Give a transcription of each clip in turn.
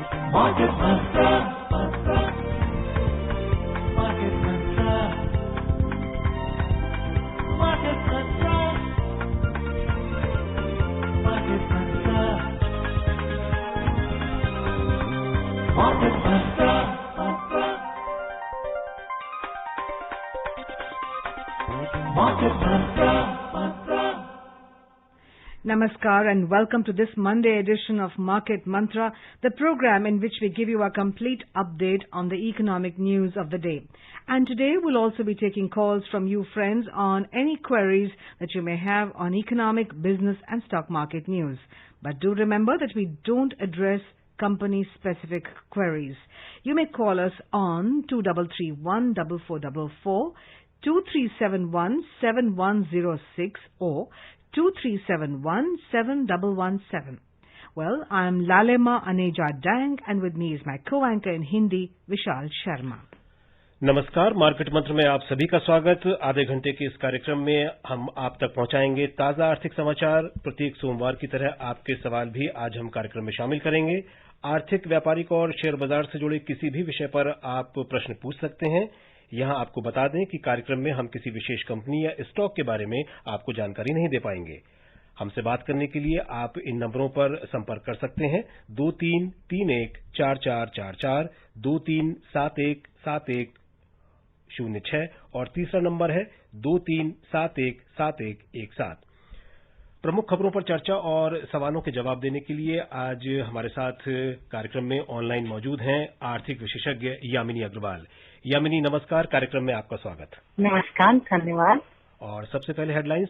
Market Mantra. Market Mantra. Market Mantra. Market Mantra. Market Mantra. Market Mantra. Namaskar and welcome to this Monday edition of Market Mantra, the program in which we give you a complete update on the economic news of the day. And today we'll also be taking calls from you friends on any queries that you may have on economic, business and stock market news. But do remember that we don't address company-specific queries. You may call us on 2331-4444, 2371-7106 or 2371-7117. Well, I'm Lalema Aneja Dang and with me is my co-anchor in Hindi, Vishal Sharma. नमस्कार, market मंत्र में आप सभी का स्वागत। आधे घंटे के इस कार्यक्रम में हम आप तक पहुंचाएंगे ताजा आर्थिक समाचार। प्रत्येक सोमवार की तरह आपके सवाल भी आज हम कार्यक्रम में शामिल करेंगे। आर्थिक, व्यापारिक और शेयर बाजार से जुड़े किसी भी विषय पर आप प्रश्न पूछ सकते हैं। यहां आपको बता दें कि कार्यक्रम में हम किसी विशेष कंपनी या स्टॉक के बारे में आपको जानकारी नहीं दे पाएंगे। हमसे बात करने के लिए आप इन नंबरों पर संपर्क कर सकते हैं 23314444, 23717106 और तीसरा नंबर है 23717117। प्रमुख खबरों पर चर्चा और सवालों के जवाब देने के लिए आज हमारे साथ कार्यक्रम में ऑनलाइन मौजूद हैं आर्थिक विशेषज्ञ यामिनी अग्रवाल। यामिनी नमस्कार, कार्यक्रम में आपका स्वागत। नमस्कार, धन्यवाद। और सबसे पहले हेडलाइंस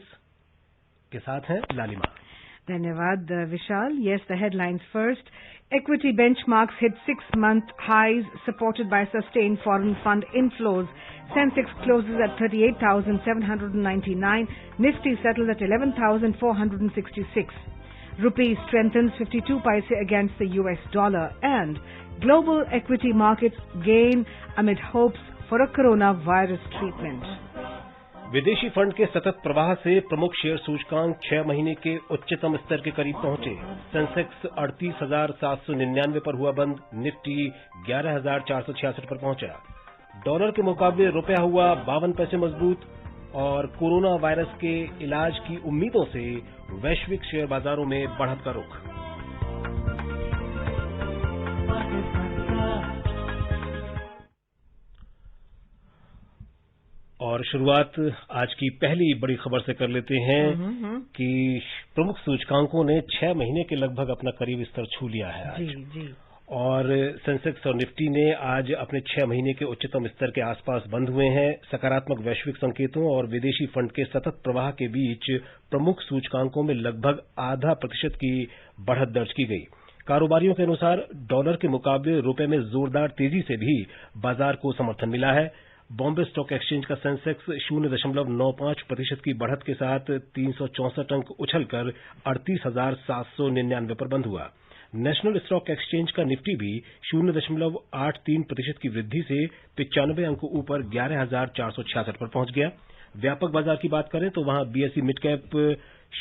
के साथ हैं लालिमा। धन्यवाद विशाल। Yes, the headlines first. Equity benchmarks hit 6-month highs supported by sustained foreign fund inflows. Sensex closes at 38,799. Nifty settles at 11,466. Rupee strengthens 52 paise against the US dollar and global equity markets gain amid hopes for a coronavirus treatment. विदेशी fund के सतत प्रवाह से प्रमुख share सूचकांक 6 महीने के उच्चतम स्तर के करीब पहुंचे। सेंसेक्स 38,799 पर हुआ बंद, निफ्टी 11,466 पर पहुंचा। डॉलर के मुकाबले रुपया हुआ 52 पैसे मजबूत और कोरोना वायरस के इलाज की उम्मीदों से वैश्विक शेयर बाजारों में बढ़त का रुख। और शुरुआत आज की पहली बड़ी खबर से कर लेते हैं कि प्रमुख सूचकांकों ने 6 महीने के लगभग अपना करीब स्तर छू लिया है आज। जी। और सेंसेक्स और निफ्टी ने आज अपने 6 महीने के उच्चतम स्तर के आसपास बंद हुए हैं। सकारात्मक वैश्विक संकेतों और विदेशी फंड के सतत प्रवाह के बीच प्रमुख सूचकांकों में लगभग 0.5% की बढ़त दर्ज की गई। कारोबारियों के अनुसार डॉलर के मुकाबले रुपए में जोरदार तेजी से भी बाजार को समर्थन मिला है। बॉम्बे स्टॉक एक्सचेंज का सेंसेक्स 0.95% की बढ़त के साथ 364 अंक उछलकर 38,799 पर बंद हुआ। नेशनल स्टॉक एक्सचेंज का निफ्टी भी 0.83% की वृद्धि से 95 अंक ऊपर 11,466 पर पहुंच गया। व्यापक बाजार की बात करें तो वहां बीएसई मिड कैप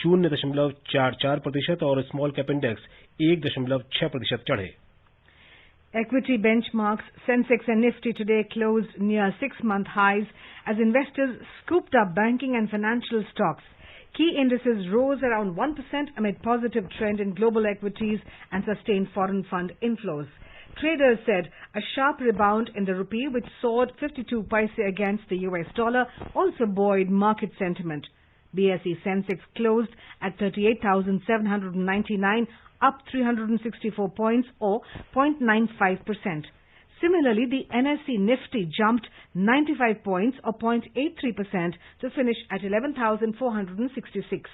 0.44% और स्मॉल कैप इंडेक्स 1.6% चढ़े। Equity benchmarks, Sensex and Nifty today closed near 6-month highs as investors scooped up banking and financial stocks. Key indices rose around 1% amid positive trend in global equities and sustained foreign fund inflows. Traders said a sharp rebound in the rupee, which soared 52 paise against the US dollar, also buoyed market sentiment. BSE Sensex closed at 38,799, up 364 points or 0.95%. Similarly, the NSE Nifty jumped 95 points or 0.83% to finish at 11,466.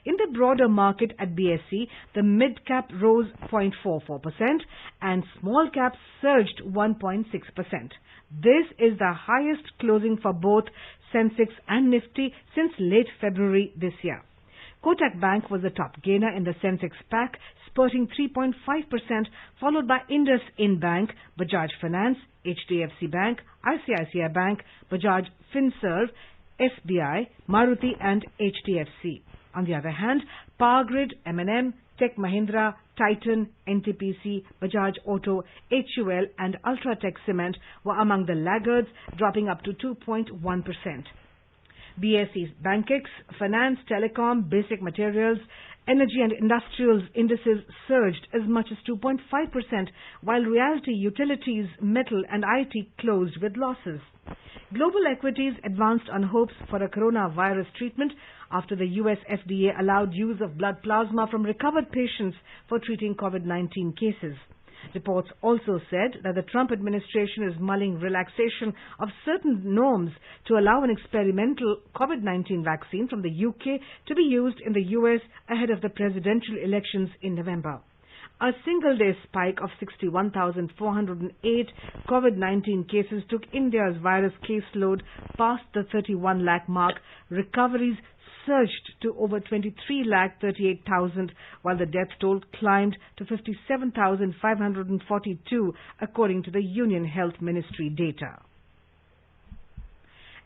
In the broader market at BSE, the mid-cap rose 0.44% and small caps surged 1.6%. This is the highest closing for both Sensex and Nifty since late February this year. Kotak Bank was the top gainer in the Sensex pack, spurting 3.5%, followed by IndusInd Bank, Bajaj Finance, HDFC Bank, ICICI Bank, Bajaj Finserv, SBI, Maruti and HDFC. On the other hand, Power Grid, M&M, Tech Mahindra, Titan, NTPC, Bajaj Auto, HUL and Ultratech Cement were among the laggards, dropping up to 2.1%. BSE's Bankex, Finance, Telecom, Basic Materials, Energy and Industrials indices surged as much as 2.5%, while Realty, Utilities, Metal and IT closed with losses. Global equities advanced on hopes for a coronavirus treatment after the US FDA allowed use of blood plasma from recovered patients for treating COVID-19 cases. Reports also said that the Trump administration is mulling relaxation of certain norms to allow an experimental COVID-19 vaccine from the UK to be used in the US ahead of the presidential elections in November. A single-day spike of 61,408 COVID-19 cases took India's virus caseload past the 31 lakh mark. Recoveries surged to over 23,38,000, while the death toll climbed to 57,542, according to the Union Health Ministry data.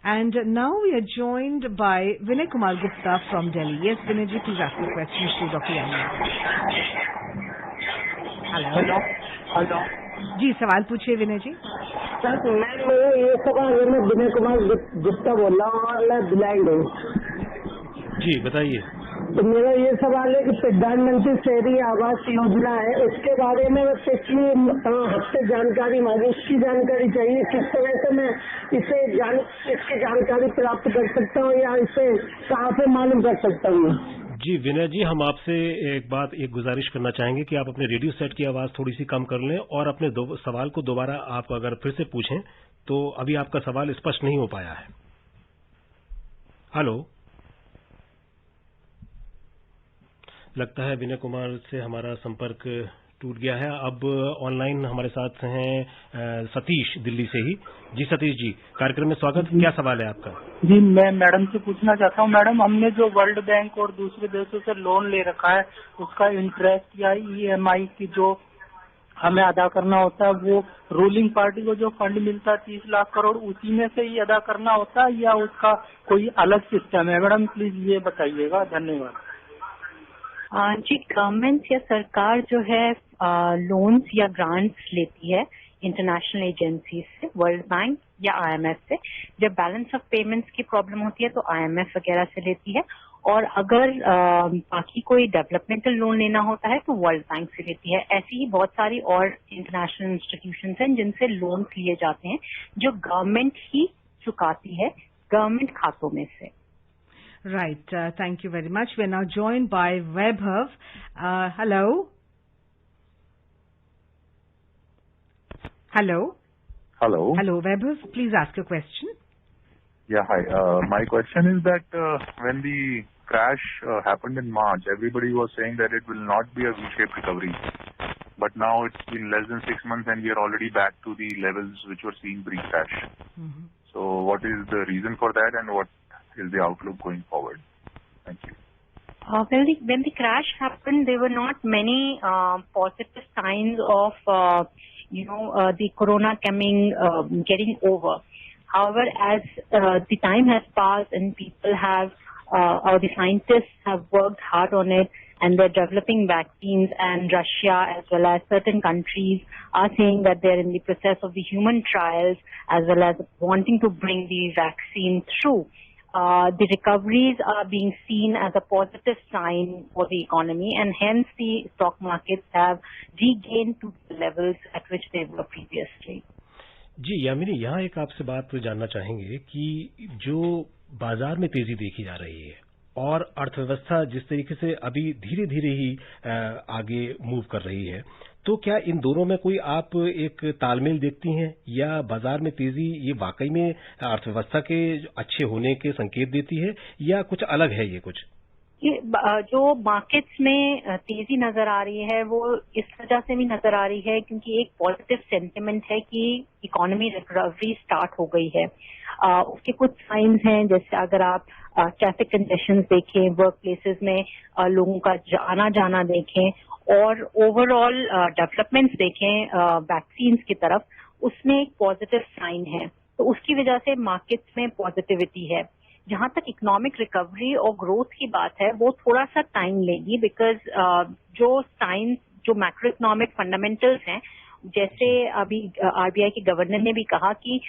And now we are joined by Vinay Kumar Gupta from Delhi. Yes, Vinay ji, please ask your question to Dr. Yamini. Hello जी, सवाल पूछिए विनय जी। Sir, मैं ये सवाल मैं विनय कुमार गुप्ता बोल रहा हूँ और मैं ब्लाइंड हूँ। जी बताइए। तो मेरा ये सवाल है कि प्रधानमंत्री शहरी आवास योजना है, उसके बारे में पिछली हफ्ते जानकारी मांगी, उसकी जानकारी चाहिए। किस तरह से मैं इसकी जानकारी प्राप्त कर सकता हूँ या इसे कहाँ से मालूम कर सकता हूँ? जी विनय जी, हम आपसे एक गुजारिश करना चाहेंगे कि आप अपने रेडियो सेट की आवाज थोड़ी सी कम कर लें और अपने सवाल को दोबारा आप अगर फिर से पूछें तो अभी आपका सवाल स्पष्ट नहीं हो पाया है। हेलो, लगता है विनय कुमार से हमारा संपर्क टूट गया है। अब ऑनलाइन हमारे साथ हैं सतीश दिल्ली से ही। जी सतीश जी, कार्यक्रम में स्वागत। क्या सवाल है आपका? जी, मैं मैडम से पूछना चाहता हूँ। मैडम, हमने जो वर्ल्ड बैंक और दूसरे देशों से लोन ले रखा है, उसका इंटरेस्ट या EMI की जो हमें अदा करना होता है, वो रूलिंग पार्टी को जो फंड मिलता है 30 लाख करोड़, उसी में से ही अदा करना होता है या उसका कोई अलग सिस्टम है? मैडम प्लीज ये बताइएगा, धन्यवाद। जी, गवर्नमेंट या सरकार जो है लोन्स या ग्रांट्स लेती है इंटरनेशनल एजेंसी से, वर्ल्ड बैंक या IMF से। जब बैलेंस ऑफ पेमेंट्स की प्रॉब्लम होती है तो IMF वगैरह से लेती है, और अगर बाकी कोई डेवलपमेंटल लोन लेना होता है तो वर्ल्ड बैंक से लेती है। ऐसी ही बहुत सारी और इंटरनेशनल इंस्टीट्यूशंस हैं जिनसे लोन्स लिए जाते हैं जो गवर्नमेंट ही चुकाती है गवर्नमेंट खातों में से। Right. Thank you very much. We're now joined by Vaibhav. Hello. Hello. Hello. Hello, Vaibhav. Please ask your question. Yeah, hi. My question is that when the crash happened in March, everybody was saying that it will not be a V-shaped recovery. But now it's been less than 6 months and we are already back to the levels which were seen pre-crash. Mm-hmm. So what is the reason for that and what is the outlook going forward? Thank you. When the crash happened, there were not many positive signs of, the corona getting over. However, as the time has passed and people have, or the scientists have worked hard on it, and they're developing vaccines, and Russia as well as certain countries are saying that they're in the process of the human trials as well as wanting to bring the vaccine through. The recoveries are being seen as a positive sign for the economy, and hence the stock markets have regained to the levels at which they were previously. जी यामिनी, यहाँ एक आपसे बात जानना चाहेंगे कि जो बाजार में तेजी देखी जा रही है और अर्थव्यवस्था जिस तरीके से अभी धीरे धीरे ही आगे मूव कर रही है, तो क्या इन दोनों में कोई आप एक तालमेल देखती हैं या बाजार में तेजी ये वाकई में अर्थव्यवस्था के अच्छे होने के संकेत देती है या कुछ अलग है? ये कुछ जो मार्केट्स में तेजी नजर आ रही है वो इस वजह से भी नजर आ रही है क्योंकि एक पॉजिटिव सेंटिमेंट है कि इकोनॉमी रिकवरी स्टार्ट हो गई है। उसके कुछ साइंस हैं, जैसे अगर आप ट्रैफिक कंजेशंस देखें, वर्क प्लेसेस में लोगों का आना जाना देखें और ओवरऑल डेवलपमेंट्स देखें वैक्सीन्स की तरफ, उसमें एक पॉजिटिव साइन है, तो उसकी वजह से मार्केट्स में पॉजिटिविटी है। जहां तक इकोनॉमिक रिकवरी और ग्रोथ की बात है वो थोड़ा सा टाइम लेगी, बिकॉज जो साइंस, जो मैक्रो इकोनॉमिक फंडामेंटल्स हैं, जैसे अभी आरबीआई के गवर्नर ने भी कहा कि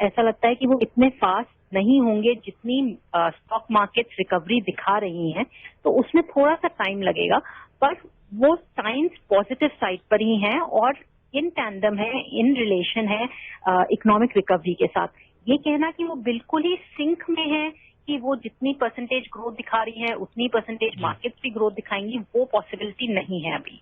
ऐसा लगता है कि वो इतने फास्ट नहीं होंगे जितनी स्टॉक मार्केट्स रिकवरी दिखा रही हैं, तो उसमें थोड़ा सा टाइम लगेगा, पर वो साइंस पॉजिटिव साइड पर ही है और इन टैंडम है, इन रिलेशन है इकोनॉमिक रिकवरी के साथ। ये कहना कि वो बिल्कुल ही सिंक में है कि वो जितनी परसेंटेज ग्रोथ दिखा रही है उतनी परसेंटेज मार्केट्स भी ग्रोथ दिखाएंगी, वो पॉसिबिलिटी नहीं है अभी।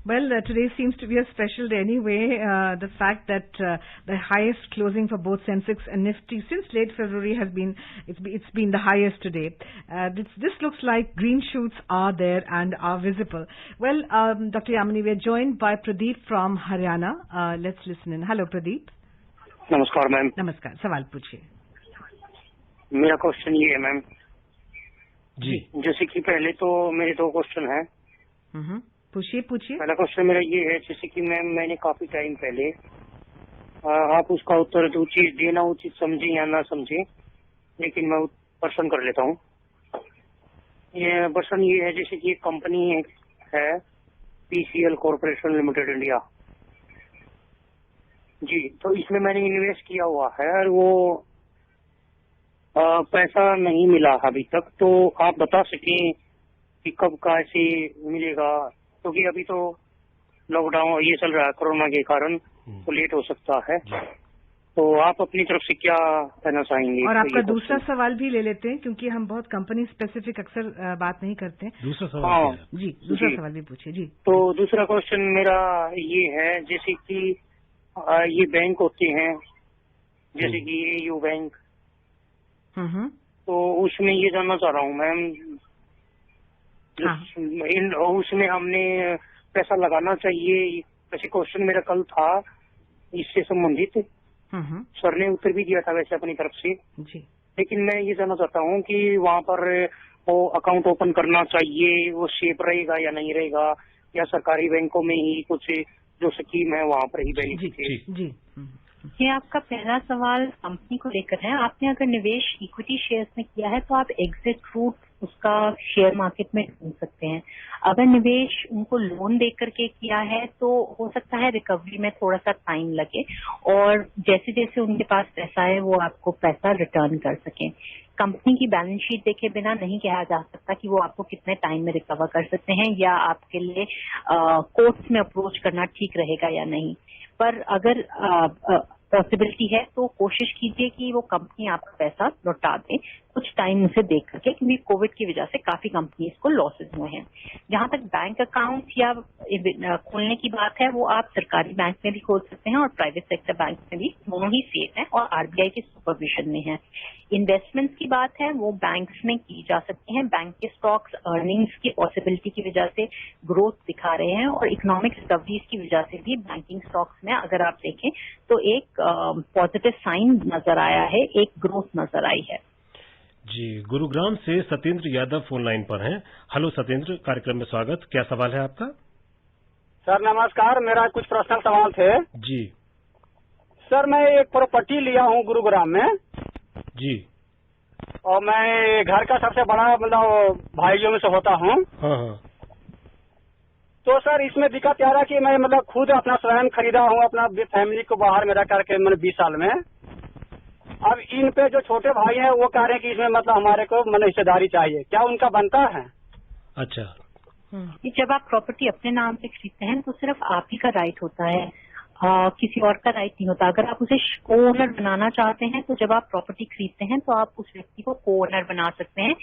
Well, today seems to be a special day anyway. The fact that the highest closing for both Sensex and Nifty since late February has been, it's been the highest today. This looks like green shoots are there and are visible. Well, Dr. Yamini, we are joined by Pradeep from Haryana. Let's listen in. Hello, Pradeep. नमस्कार ma'am. नमस्कार, सवाल पूछिए। मेरा question ये है ma'am जी, जैसे कि पहले तो मेरे 2 क्वेश्चन हैं। पूछिए। पहला क्वेश्चन मेरा ये है, जैसे कि मैम मैंने काफी टाइम पहले, आप उसका उत्तर उचित देना उचित समझे या ना समझे, लेकिन मैं प्रश्न कर लेता हूँ। ये प्रश्न ये है, जैसे कि एक कंपनी है PCL कॉर्पोरेशन लिमिटेड इंडिया जी, तो इसमें मैंने इन्वेस्ट किया हुआ है और वो पैसा नहीं मिला अभी तक, तो आप बता सकें कि कब कैसे मिलेगा, क्योंकि अभी तो लॉकडाउन ये चल रहा है कोरोना के कारण, तो लेट हो सकता है। तो आप अपनी तरफ से क्या कहना चाहेंगे? और आपका दूसरा सवाल भी ले लेते हैं, क्योंकि हम बहुत कंपनी स्पेसिफिक अक्सर बात नहीं करते हैं। दूसरा सवाल जी, दूसरा सवाल भी पूछिए जी। तो दूसरा क्वेश्चन मेरा ये है, जैसे कि ये बैंक होते हैं, जैसे कि AU बैंक, तो उसमें ये जानना चाह रहा हूँ मैम, उसमें हमने पैसा लगाना चाहिए, वैसे क्वेश्चन मेरा कल था इससे संबंधित, सर ने उत्तर भी दिया था वैसे अपनी तरफ से जी, लेकिन मैं ये जानना चाहता हूँ कि वहाँ पर वो अकाउंट ओपन करना चाहिए, वो सेफ रहेगा या नहीं रहेगा, या सरकारी बैंकों में ही कुछ जो स्कीम है वहाँ पर ही बेनिफिट है? जी। ये आपका पहला सवाल कंपनी को लेकर है। आपने अगर निवेश इक्विटी शेयर्स में किया है तो आप एग्जिट रूट उसका शेयर मार्केट में ढूंढ सकते हैं। अगर निवेश उनको लोन दे करके किया है तो हो सकता है रिकवरी में थोड़ा सा टाइम लगे, और जैसे जैसे उनके पास पैसा है वो आपको पैसा रिटर्न कर सकें। कंपनी की बैलेंस शीट देखे बिना नहीं कहा जा सकता कि वो आपको कितने टाइम में रिकवर कर सकते हैं, या आपके लिए कोर्ट्स में अप्रोच करना ठीक रहेगा या नहीं। पर अगर पॉसिबिलिटी है तो कोशिश कीजिए कि वो कंपनी आपका पैसा लौटा दे कुछ टाइम उसे देख करके, क्योंकि कोविड की वजह से काफी कंपनीज को लॉसेज हुए हैं। जहां तक बैंक अकाउंट या खोलने की बात है, वो आप सरकारी बैंक में भी खोल सकते हैं और प्राइवेट सेक्टर बैंक में भी, दोनों ही सेफ है और आरबीआई के सुपरविजन में है। इन्वेस्टमेंट्स की बात है वो बैंक्स में की जा सकती हैं। बैंक के स्टॉक्स अर्निंग्स की पॉसिबिलिटी की वजह से ग्रोथ दिखा रहे हैं, और इकोनॉमिक रिकवरीज की वजह से भी बैंकिंग स्टॉक्स में अगर आप देखें तो एक पॉजिटिव साइन नजर आया है, एक ग्रोथ नजर आई है। जी, गुरुग्राम से सत्येंद्र यादव फोन लाइन पर हैं। हेलो सत्येंद्र, कार्यक्रम में स्वागत। क्या सवाल है आपका? सर नमस्कार, मेरा कुछ पर्सनल सवाल थे। जी सर, मैं एक प्रॉपर्टी लिया हूँ गुरुग्राम में जी, और मैं घर का सबसे बड़ा मतलब भाइयों में से होता हूँ। हाँ। तो सर इसमें दिक्कत आ रहा है कि मैं मतलब खुद अपना स्वयं खरीदा हूँ, अपना फैमिली को बाहर में रख करके, मैंने 20 साल में। अब इन पे जो छोटे भाई हैं वो कह रहे हैं कि इसमें मतलब हमारे को मतलब हिस्सेदारी चाहिए, क्या उनका बनता है? अच्छा, जब आप प्रॉपर्टी अपने नाम पे खरीदते हैं तो सिर्फ आप ही का राइट होता है, किसी और का राइट नहीं होता। अगर आप उसे को ओनर बनाना चाहते हैं तो जब आप प्रॉपर्टी खरीदते हैं तो आप उस व्यक्ति को को ओनर बना सकते हैं,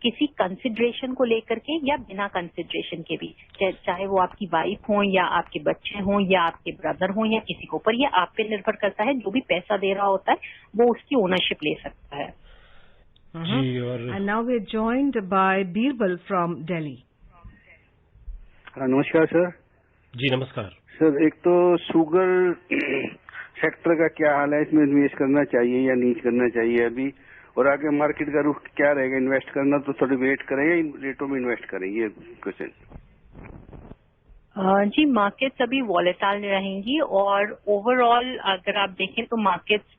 किसी कंसिडरेशन को लेकर के या बिना कंसिडरेशन के भी, चाहे वो आपकी वाइफ हो या आपके बच्चे हों या आपके ब्रदर हों या किसी को, पर ये आप पे निर्भर करता है। जो भी पैसा दे रहा होता है वो उसकी ओनरशिप ले सकता है। जी, और And now we are joined by Birbal from Delhi. नमस्कार सर। जी नमस्कार सर, एक तो शुगर सेक्टर का क्या हाल है, इसमें निवेश करना चाहिए या नहीं करना चाहिए अभी, और आगे मार्केट का रुख क्या रहेगा? इन्वेस्ट करना तो थोड़ी वेट करें या इन रेटों में इन्वेस्ट करें, ये क्वेश्चन। जी, मार्केट्स अभी वॉलेटाइल रहेंगी, और ओवरऑल अगर आप देखें तो मार्केट्स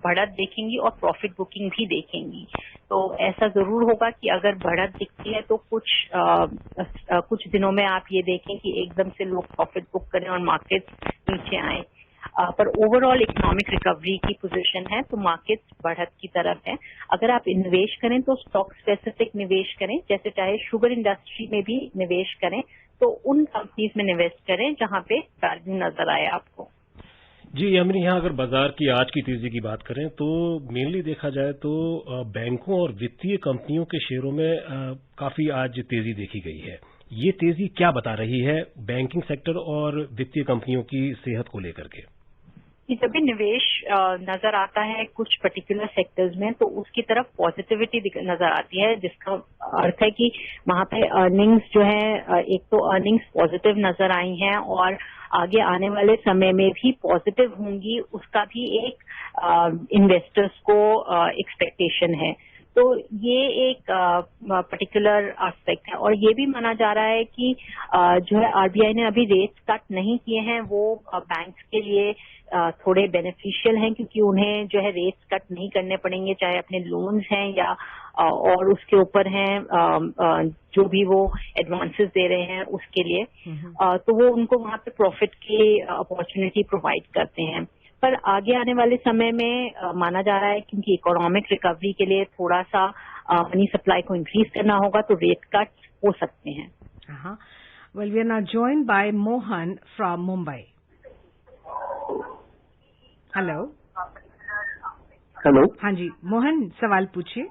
बढ़त देखेंगी और प्रॉफिट बुकिंग भी देखेंगी। तो ऐसा जरूर होगा कि अगर बढ़त दिखती है तो कुछ दिनों में आप ये देखें कि एकदम से लोग प्रॉफिट बुक करें और मार्केट नीचे आए। पर ओवरऑल इकोनॉमिक रिकवरी की पोजीशन है तो मार्केट बढ़त की तरफ है। अगर आप निवेश करें तो स्टॉक स्पेसिफिक निवेश करें, जैसे चाहे शुगर इंडस्ट्री में भी निवेश करें तो उन कंपनीज में निवेश करें जहां पे वैल्यू नजर आए आपको। जी यामिनी, यहाँ अगर बाजार की आज की तेजी की बात करें तो मेनली देखा जाए तो बैंकों और वित्तीय कंपनियों के शेयरों में काफी आज तेजी देखी गई है। ये तेजी क्या बता रही है बैंकिंग सेक्टर और वित्तीय कंपनियों की सेहत को लेकर के? जब भी निवेश नजर आता है कुछ पर्टिकुलर सेक्टर्स में तो उसकी तरफ पॉजिटिविटी नजर आती है, जिसका अर्थ है कि वहां पे अर्निंग्स जो है, एक तो अर्निंग्स पॉजिटिव नजर आई हैं और आगे आने वाले समय में भी पॉजिटिव होंगी, उसका भी एक इन्वेस्टर्स को एक्सपेक्टेशन है। तो ये एक पर्टिकुलर एस्पेक्ट है और ये भी माना जा रहा है कि जो है आरबीआई ने अभी रेट कट नहीं किए हैं, वो बैंक्स के लिए थोड़े बेनिफिशियल हैं क्योंकि उन्हें जो है रेट्स कट नहीं करने पड़ेंगे, चाहे अपने लोन्स हैं या और उसके ऊपर हैं जो भी वो एडवांसेस दे रहे हैं उसके लिए, तो वो उनको वहां पे प्रॉफिट की अपॉर्चुनिटी प्रोवाइड करते हैं। पर आगे आने वाले समय में माना जा रहा है क्योंकि इकोनॉमिक रिकवरी के लिए थोड़ा सा मनी सप्लाई को इंक्रीज करना होगा तो रेट कट हो सकते हैं। Well, we are now joined by Mohan from Mumbai. Hello. Hello. हाँ जी मोहन, सवाल पूछिए।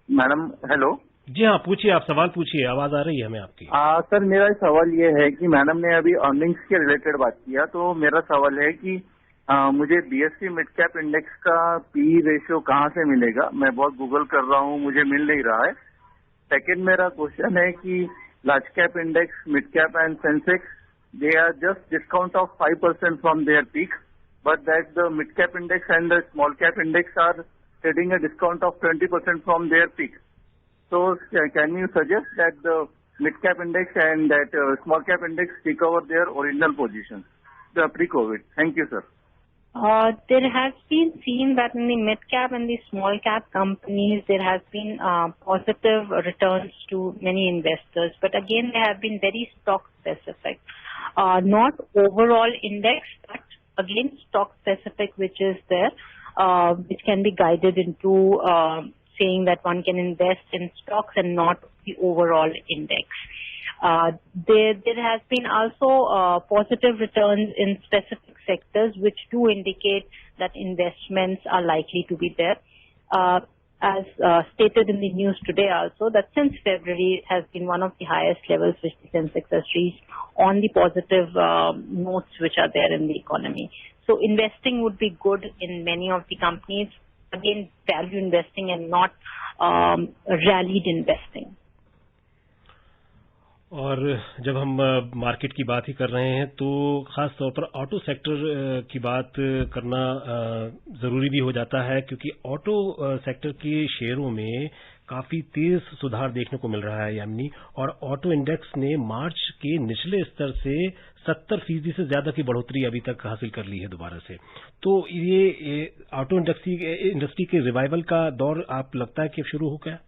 Madam hello. जी हाँ, पूछिए, आप सवाल पूछिए, आवाज आ रही है हमें आपकी। सर मेरा सवाल ये है कि मैडम ने अभी अर्निंग्स के रिलेटेड बात किया, तो मेरा सवाल है कि मुझे बीएसई मिड कैप इंडेक्स का पी रेशियो कहाँ से मिलेगा? मैं बहुत गूगल कर रहा हूँ, मुझे मिल नहीं रहा है। सेकंड मेरा क्वेश्चन है कि large cap index, mid cap and Sensex, they are just discount of 5% from their peak, but that the mid cap index and the small cap index are trading a discount of 20% from their peak. So can you suggest that the mid cap index and that small cap index recover their original positions, the pre-COVID? Thank you, sir. There has been seen that in the mid cap and the small cap companies there has been positive returns to many investors, but again they have been very stock specific. Not overall index, but again stock specific, which is there, which can be guided into saying that one can invest in stocks and not the overall index. There has been also positive returns in specific sectors, which do indicate that investments are likely to be there. As stated in the news today also, that since February it has been one of the highest levels which the Sensex has reached on the positive notes which are there in the economy. So investing would be good in many of the companies. Again, value investing and not rallied investing. और जब हम market की बात ही कर रहे हैं तो खास तौर पर ऑटो सेक्टर की बात करना जरूरी भी हो जाता है, क्योंकि ऑटो सेक्टर के शेयरों में काफी तेज सुधार देखने को मिल रहा है यामिनी, और ऑटो इंडेक्स ने मार्च के निचले स्तर से 70% से ज्यादा की बढ़ोतरी अभी तक हासिल कर ली है दोबारा से। तो ये ऑटो इंडस्ट्री के रिवाइवल का दौर आप लगता है कि शुरू हो गया?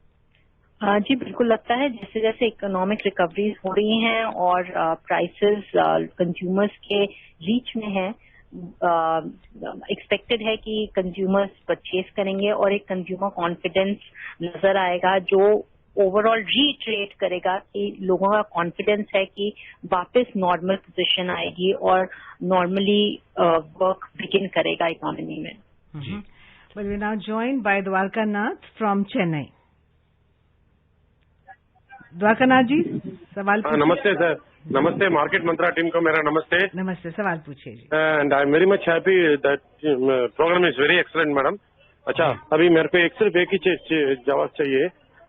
जी बिल्कुल लगता है, जैसे जैसे इकोनॉमिक रिकवरीज हो रही हैं और प्राइसेस कंज्यूमर्स के रीच में हैं, एक्सपेक्टेड है कि कंज्यूमर्स परचेज करेंगे और एक कंज्यूमर कॉन्फिडेंस नजर आएगा जो ओवरऑल रीट्रेट करेगा कि लोगों का कॉन्फिडेंस है कि वापस नॉर्मल पोजीशन आएगी और नॉर्मली वर्क बिगिन करेगा इकोनॉमी में। जी। But we are now joined by Dwarka Nath from Chennai. Dwarkanath जी, सवाल पूछिए। नमस्ते सर, नमस्ते मार्केट मंत्रा टीम को मेरा नमस्ते। नमस्ते, सवाल पूछिए जी। And I am very much happy that programme is very excellent madam. अच्छा, अभी मेरे को सिर्फ एक ही जवाब चाहिए।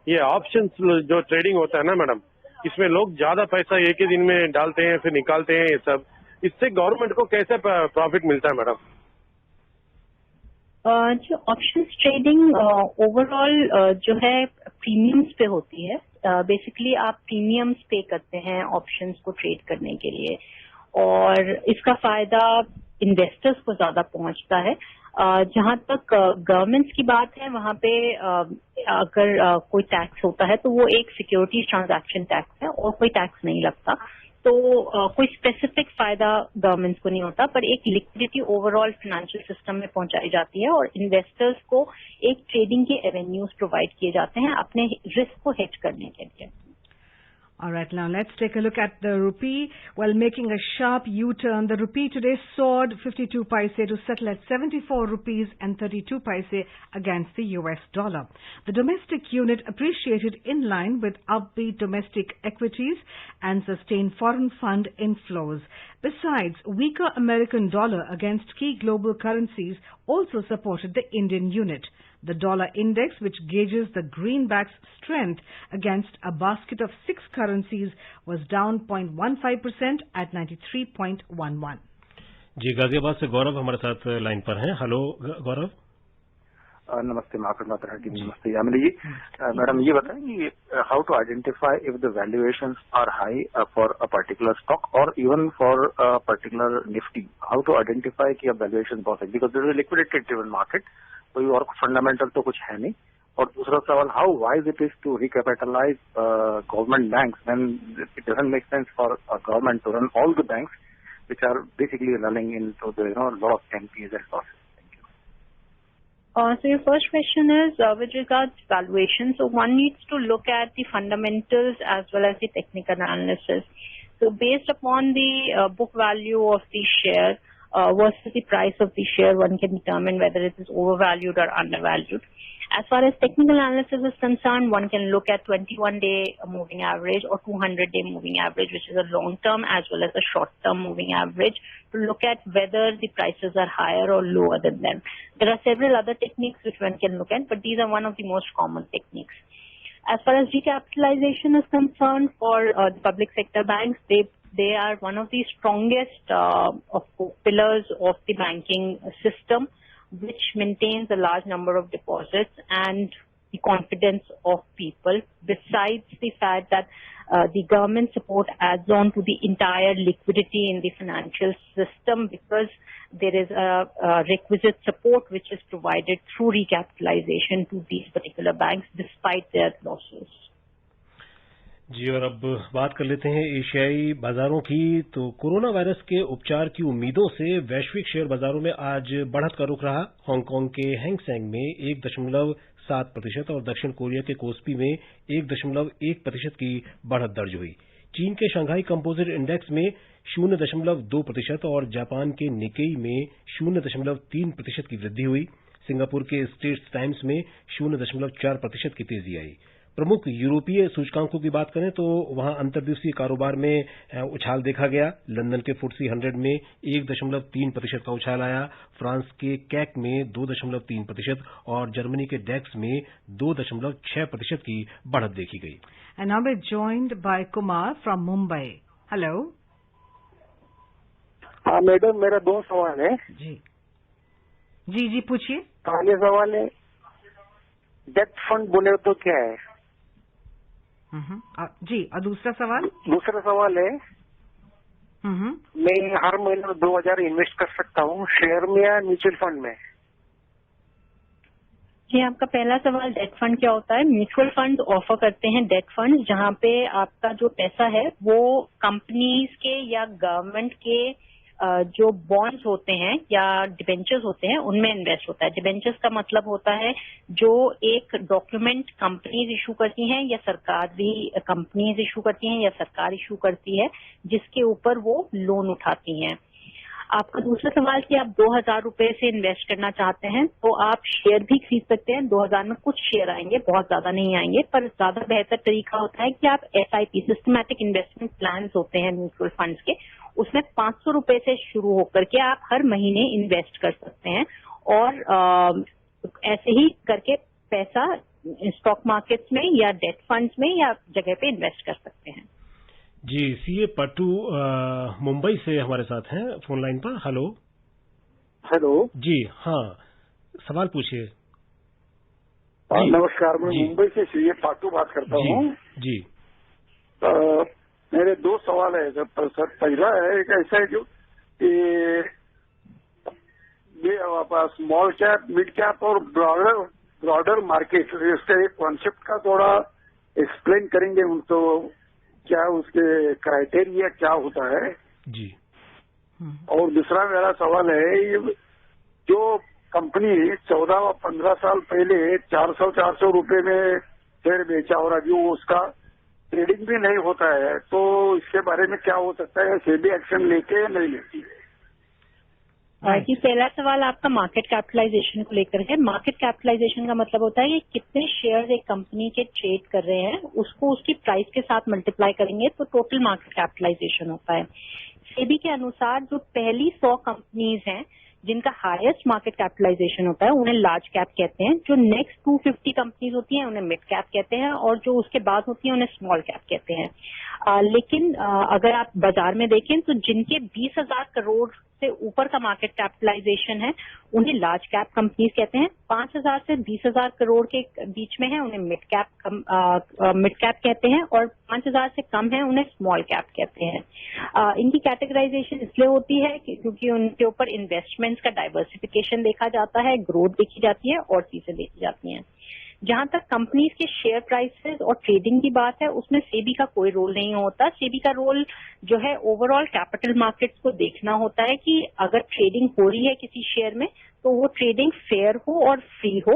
ये ऑप्शंस जो ट्रेडिंग होता है ना मैडम, इसमें लोग ज्यादा पैसा एक ही दिन में डालते हैं फिर निकालते हैं, ये सब इससे गवर्नमेंट को कैसे प्रॉफिट मिलता है मैडम? जो ऑप्शंस ट्रेडिंग ओवरऑल जो है प्रीमियम्स पे होती है। बेसिकली आप प्रीमियम्स पे करते हैं ऑप्शंस को ट्रेड करने के लिए और इसका फायदा इन्वेस्टर्स को ज्यादा पहुंचता है। जहां तक गवर्नमेंट्स की बात है, वहां पे अगर कोई टैक्स होता है तो वो एक सिक्योरिटीज ट्रांजैक्शन टैक्स है और कोई टैक्स नहीं लगता। तो कोई स्पेसिफिक फायदा गवर्नमेंट्स को नहीं होता, पर एक लिक्विडिटी ओवरऑल फाइनेंशियल सिस्टम में पहुंचाई जाती है और इन्वेस्टर्स को एक ट्रेडिंग के एवेन्यूज प्रोवाइड किए जाते हैं अपने रिस्क को हेज करने के लिए। All right, now let's take a look at the rupee. While making a sharp U-turn, the rupee today soared 52 paise to settle at 74 rupees and 32 paise against the US dollar. The domestic unit appreciated in line with upbeat domestic equities and sustained foreign fund inflows. Besides, weaker American dollar against key global currencies also supported the Indian unit. The dollar index, which gauges the greenback's strength against a basket of 6 currencies, was down 0.15% at 93.11. जी, गाजियाबाद से गौरव हमारे साथ line पर हैं। Hello गौरव। नमस्ते market मात्रा team, नमस्ते यामिनी जी। Madam ये बताएं कि how to identify if the valuations are high for a particular stock और even for a particular Nifty, how to identify कि अब वैल्यूएशन बहुत है, because this is liquidity driven market, कोई और फंडामेंटल तो कुछ है नहीं। और दूसरा सवाल, how wise it is to recapitalise government banks when it doesn't make sense for government to run all the banks which are basically running into the lot of NPAs and losses. So your first question is with regards to valuation. So one needs to look at the fundamentals as well as the technical analysis. So based upon the book value of the share versus the price of the share, one can determine whether it is overvalued or undervalued. As far as technical analysis is concerned, one can look at 21-day moving average or 200-day moving average, which is a long-term as well as a short-term moving average, to look at whether the prices are higher or lower than them. There are several other techniques which one can look at, but these are one of the most common techniques. As far as recapitalization is concerned, for the public sector banks, they are one of the strongest pillars of the banking system, which maintains a large number of deposits and the confidence of people, besides the fact that the government support adds on to the entire liquidity in the financial system, because there is a requisite support which is provided through recapitalization to these particular banks despite their losses. जी, और अब बात कर लेते हैं एशियाई बाजारों की। तो कोरोना वायरस के उपचार की उम्मीदों से वैश्विक शेयर बाजारों में आज बढ़त का रुख रहा। हांगकांग के हैंग सेंग में 1.7% और दक्षिण कोरिया के कोस्पी में 1.1% की बढ़त दर्ज हुई। चीन के शंघाई कंपोजिट इंडेक्स में 0.2% और जापान के निकेई में 0.3% की वृद्धि हुई। सिंगापुर के स्ट्रेट्स टाइम्स में 0.4% की तेजी आई। प्रमुख यूरोपीय सूचकांकों की बात करें तो वहां अंतर्दिवसीय कारोबार में उछाल देखा गया। लंदन के फुट्सी 100 में 1.3% का उछाल आया। फ्रांस के कैक में 2.3% और जर्मनी के डेक्स में 2.6% की बढ़त देखी गई। And now we're joined by Kumar from Mumbai. Hello. हाँ मैडम, मेरा 2 सवाल है। जी पूछिए। पहले सवाल है, डेट फंड बोले तो क्या है? जी, और दूसरा सवाल? दूसरा सवाल है, मैं हर महीने 2000 इन्वेस्ट कर सकता हूँ शेयर में या म्यूचुअल फंड में? जी, आपका पहला सवाल डेट फंड क्या होता है। म्यूचुअल फंड ऑफर करते हैं डेट फंड, जहां पे आपका जो पैसा है वो कंपनीज के या गवर्नमेंट के जो बॉन्ड्स होते हैं या डिबेंचर्स होते हैं उनमें इन्वेस्ट होता है। डिबेंचर्स का मतलब होता है जो एक डॉक्यूमेंट कंपनीज इशू करती हैं या सरकारी कंपनीज इशू करती हैं या सरकार इशू करती है, जिसके ऊपर वो लोन उठाती हैं। आपका दूसरा सवाल कि आप 2000 रुपए से इन्वेस्ट करना चाहते हैं तो आप शेयर भी खरीद सकते हैं। 2000 में कुछ शेयर आएंगे, बहुत ज्यादा नहीं आएंगे, पर ज्यादा बेहतर तरीका होता है कि आप SIP सिस्टमैटिक इन्वेस्टमेंट प्लान होते हैं म्यूचुअल फंड्स के, उसमें 500 रुपए से शुरू होकर के आप हर महीने इन्वेस्ट कर सकते हैं और ऐसे ही करके पैसा स्टॉक मार्केट्स में या डेट फंड्स में या जगह पे इन्वेस्ट कर सकते हैं। जी, सीए पट्टू मुंबई से हमारे साथ हैं फोन लाइन पर। हेलो। जी हाँ, सवाल पूछिए। नमस्कार, मैं मुंबई से सीए पाटू बात करता हूँ। जी, मेरे 2 सवाल है सर। पहला है एक ऐसा है जो स्मॉल कैप, मिड कैप और ब्रॉडर मार्केट, इसका एक कॉन्सेप्ट का थोड़ा एक्सप्लेन करेंगे तो क्या उसके क्राइटेरिया क्या होता है जी। और दूसरा मेरा सवाल है, ये जो कंपनी 14 व 15 साल पहले 400 रुपए में शेयर बेचा और अभी वो उसका ट्रेडिंग भी नहीं होता है, तो इसके बारे में क्या हो सकता है? सेबी एक्शन लेके या नहीं लेती है? जी, पहला सवाल आपका मार्केट कैपिटलाइजेशन को लेकर है। मार्केट कैपिटलाइजेशन का मतलब होता है कि कितने शेयर्स एक कंपनी के ट्रेड कर रहे हैं, उसको उसकी प्राइस के साथ मल्टीप्लाई करेंगे तो टोटल मार्केट कैपिटलाइजेशन होता है। सेबी के अनुसार जो पहली 100 कंपनीज हैं जिनका हाईएस्ट मार्केट कैपिटलाइजेशन होता है उन्हें लार्ज कैप कहते हैं, जो नेक्स्ट 250 कंपनीज होती हैं उन्हें मिड कैप कहते हैं, और जो उसके बाद होती हैं उन्हें स्मॉल कैप कहते हैं। लेकिन अगर आप बाजार में देखें तो जिनके 20,000 करोड़ से ऊपर का मार्केट कैपिटलाइजेशन है उन्हें लार्ज कैप कंपनीज कहते हैं। 5,000 से 20,000 करोड़ के बीच में है उन्हें मिड कैप कहते हैं, और 5,000 से कम है उन्हें स्मॉल कैप कहते हैं। इनकी कैटेगराइजेशन इसलिए होती है क्योंकि उनके ऊपर इन्वेस्टमेंट्स का डाइवर्सिफिकेशन देखा जाता है, ग्रोथ देखी जाती है और चीजें देखी जाती हैं। जहां तक कंपनीज के शेयर प्राइसेस और ट्रेडिंग की बात है उसमें सेबी का कोई रोल नहीं होता। सेबी का रोल जो है ओवरऑल कैपिटल मार्केट्स को देखना होता है कि अगर ट्रेडिंग हो रही है किसी शेयर में तो वो ट्रेडिंग फेयर हो और फ्री हो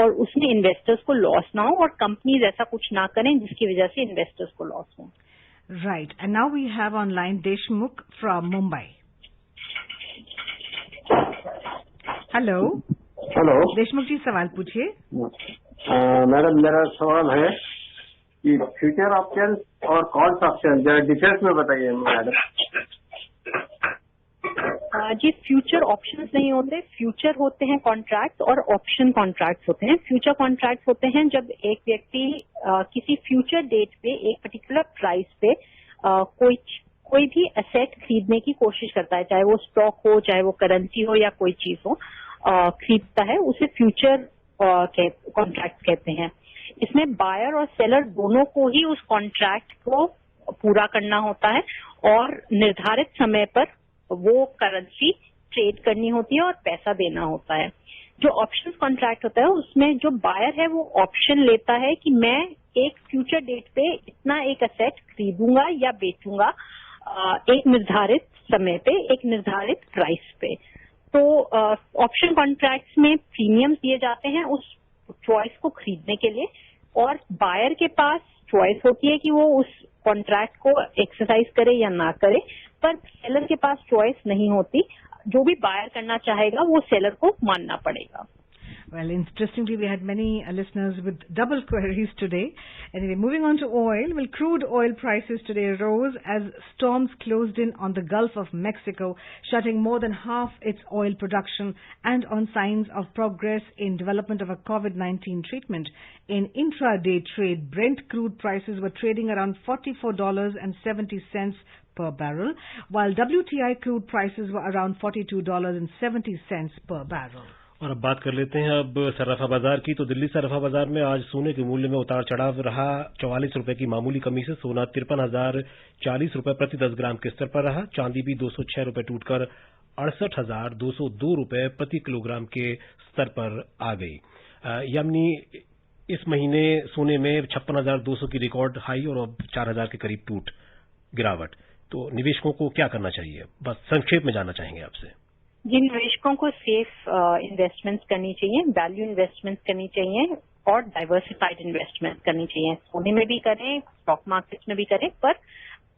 और उसमें इन्वेस्टर्स को लॉस ना हो, और कंपनीज ऐसा कुछ ना करें जिसकी वजह से इन्वेस्टर्स को लॉस हो। Right, and now we have online Deshmukh from Mumbai. Hello Deshmukh ji, सवाल पूछिए। मैडम, मेरा सवाल है कि फ्यूचर ऑप्शन और कॉल्स ऑप्शन जरा डिटेल्स में बताइए मैडम। जी, फ्यूचर ऑप्शंस नहीं होते, फ्यूचर होते हैं कॉन्ट्रैक्ट्स और ऑप्शन कॉन्ट्रैक्ट्स होते हैं। फ्यूचर कॉन्ट्रैक्ट्स होते हैं जब एक व्यक्ति किसी फ्यूचर डेट पे एक पर्टिकुलर प्राइस पे कोई भी एसेट खरीदने की कोशिश करता है, चाहे वो स्टॉक हो, चाहे वो करेंसी हो या कोई चीज हो, खरीदता है, उसे फ्यूचर कॉन्ट्रैक्ट कहते हैं। इसमें बायर और सेलर दोनों को ही उस कॉन्ट्रैक्ट को पूरा करना होता है और निर्धारित समय पर वो करेंसी ट्रेड करनी होती है और पैसा देना होता है। जो ऑप्शन कॉन्ट्रैक्ट होता है उसमें जो बायर है वो ऑप्शन लेता है कि मैं एक फ्यूचर डेट पे इतना एक एसेट खरीदूंगा या बेचूंगा एक निर्धारित समय पे, एक निर्धारित प्राइस पे। तो ऑप्शन कॉन्ट्रैक्ट्स में प्रीमियम दिए जाते हैं उस चॉइस को खरीदने के लिए, और बायर के पास चॉइस होती है कि वो उस कॉन्ट्रैक्ट को एक्सरसाइज करे या ना करे, पर सेलर के पास चॉइस नहीं होती। जो भी बायर करना चाहेगा वो सेलर को मानना पड़ेगा। Well, interestingly, we had many listeners with double queries today. Anyway, moving on to oil. Well, crude oil prices today rose as storms closed in on the Gulf of Mexico, shutting more than half its oil production and on signs of progress in development of a COVID-19 treatment. In intraday trade, Brent crude prices were trading around $44.70 per barrel, while WTI crude prices were around $42.70 per barrel. और अब बात कर लेते हैं अब सर्राफा बाजार की। तो दिल्ली सर्राफा बाजार में आज सोने के मूल्य में उतार चढ़ाव रहा। 44 रुपए की मामूली कमी से सोना 53,040 रुपए प्रति 10 ग्राम के स्तर पर रहा। चांदी भी 206 रुपए टूटकर 68,202 रुपए प्रति किलोग्राम के स्तर पर आ गई। यानी इस महीने सोने में 56,200 की रिकॉर्ड हाई और अब 4,000 के करीब गिरावट। तो निवेशकों को क्या करना चाहिए, बस संक्षेप में जानना चाहेंगे आपसे। जिन निवेशकों को सेफ इन्वेस्टमेंट्स करनी चाहिए, वैल्यू इन्वेस्टमेंट्स करनी चाहिए और डाइवर्सिफाइड इन्वेस्टमेंट करनी चाहिए। सोने में भी करें, स्टॉक मार्केट में भी करें, पर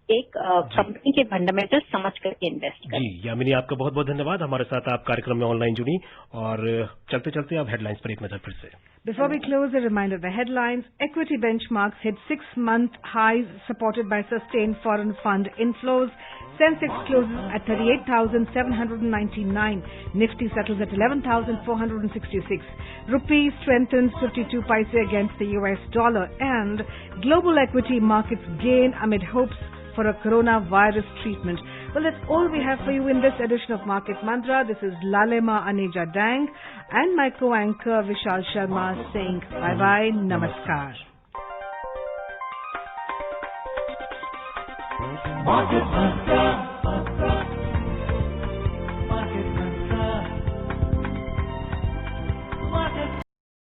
एक कंपनी के फंडामेंटल समझ करके इन्वेस्ट करें। जी यामिनी, आपका बहुत बहुत धन्यवाद। हमारे साथ आप कार्यक्रम में ऑनलाइन जुड़ी, और चलते चलते आप हेडलाइंस पर एक नजर फिर से। Before we close, a reminder, the headlines: equity benchmarks hit 6-month highs supported by sustained foreign fund inflows. Sensex closes at 38,799. Nifty settles at 11,466. Rupee strengthens 52 paise against the US dollar, and global equity markets gain amid hopes for a coronavirus treatment. Well, that's all we have for you in this edition of Market Mantra. This is Lalema Aneja Dang and my co-anchor Vishal Sharma saying bye-bye, namaskar. Market Mantra.